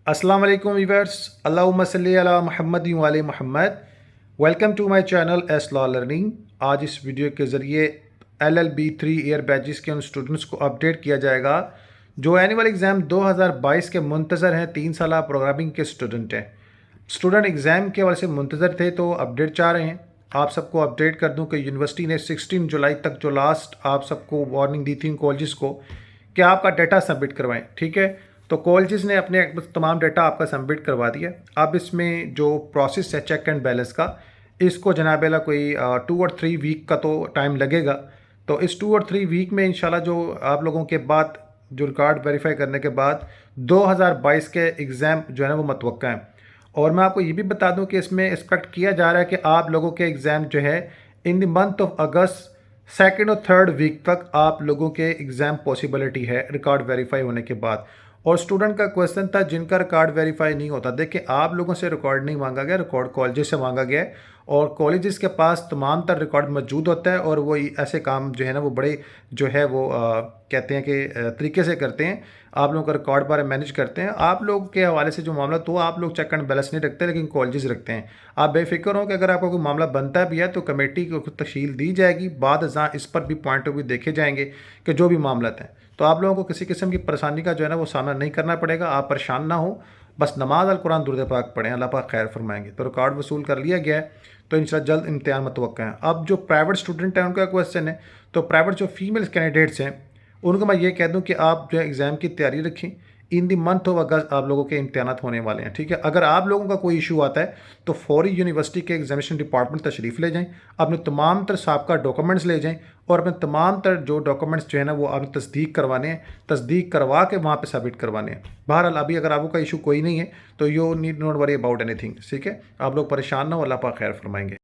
अस्सलाम वालेकुम व्यूअर्स, अल्लाहुम्मा सल्ली अला मुहम्मद व आले Muhammad. Welcome to my channel S Law Learning. आज इस वीडियो के ज़रिए LLB3 ईयर बैचेस के उन स्टूडेंट्स को अपडेट किया जाएगा जो एनुअल एग्ज़ाम 2022 के मुंतज़र हैं, 3 साल प्रोग्रामिंग के स्टूडेंट हैं। स्टूडेंट एग्ज़ाम के वजह से मुंतज़र थे तो अपडेट चाह रहे हैं। आप सबको अपडेट कर दूं कि यूनिवर्सिटी ने 16 जुलाई तक जो लास्ट आप सबको वार्निंग दी थी कॉलेजेस को कि आपका डाटा सबमिट करवाएं, ठीक है। तो कॉलेजेस ने अपने तमाम डाटा आपका सबमिट करवा दिया। अब इसमें जो प्रोसेस है चेक एंड बैलेंस का, इसको जनाब अल्लाह कोई 2 और 3 वीक का तो टाइम लगेगा। तो इस 2 और 3 वीक में इंशाल्लाह जो आप लोगों के बाद जो रिकॉर्ड वेरीफाई करने के बाद 2022 के एग्ज़ाम जो है ना वो मतवक्का है। और मैं आपको ये भी बता दूं कि इसमें एक्सपेक्ट किया जा रहा है कि आप लोगों के एग्ज़ाम जो है in the month of August second और थर्ड वीक तक आप लोगों के एग्ज़ाम पॉसिबिलिटी है रिकॉर्ड वेरीफाई होने के बाद। और स्टूडेंट का क्वेश्चन था जिनका रिकॉर्ड वेरीफाई नहीं होता, देखिए आप लोगों से रिकॉर्ड नहीं मांगा गया, रिकॉर्ड कॉलेजेस से मांगा गया है और कॉलेजेस के पास तमाम तर रिकॉर्ड मौजूद होता है और वो ऐसे काम जो है ना वो बड़े जो है वो कहते हैं कि तरीके से करते हैं, आप लोगों का रिकॉर्ड बारे मैनेज करते हैं। आप लोग के हवाले से जो मामला तो आप लोग चेक एंड बैलेंस नहीं रखते लेकिन कॉलेजेस रखते हैं। आप बेफिक्र हो कि अगर आपका कोई मामला बनता भी है तो कमेटी को तश्कील दी जाएगी, बाद अज़ां इस पर भी पॉइंट ऑफ व्यू देखे जाएंगे कि जो भी मामला हैं। तो आप लोगों को किसी किस्म की परेशानी का जो है ना वो सामना नहीं करना पड़ेगा। आप परेशान ना हो, बस नमाज अल कुरान दुरूद पाक पढ़ें, अल्लाह पाक खैर फरमाएंगे। तो रिकॉर्ड वसूल कर लिया गया है तो इंशाल्लाह जल्द इम्तिहान मतवक्का है। अब जो प्राइवेट स्टूडेंट हैं उनका क्वेश्चन है, तो प्राइवेट जो फीमेल कैंडिडेट्स हैं उनको मैं ये कह दूं कि आप जो है एग्ज़ाम की तैयारी रखें। इन दी मंथ ऑफ अगस्त आप लोगों के इम्तिहानात होने वाले हैं, ठीक है। अगर आप लोगों का कोई इशू आता है तो फौरी यूनिवर्सिटी के एग्जामिनेशन डिपार्टमेंट तशरीफ़ ले जाएं, अपने तमाम तर साबका डॉक्यूमेंट्स ले जाएं और अपने तमाम तर जो डॉक्यूमेंट्स जो है ना वो आपने तस्दीक करवाने हैं, तस्दीक करवा के वहाँ पे सबमिट करवाने हैं। बहरहाल अभी अगर आपको का इशू कोई नहीं है तो you need not worry about anything, ठीक है। आप लोग परेशान ना हो, अल्लाह पाक खैर फरमाएंगे।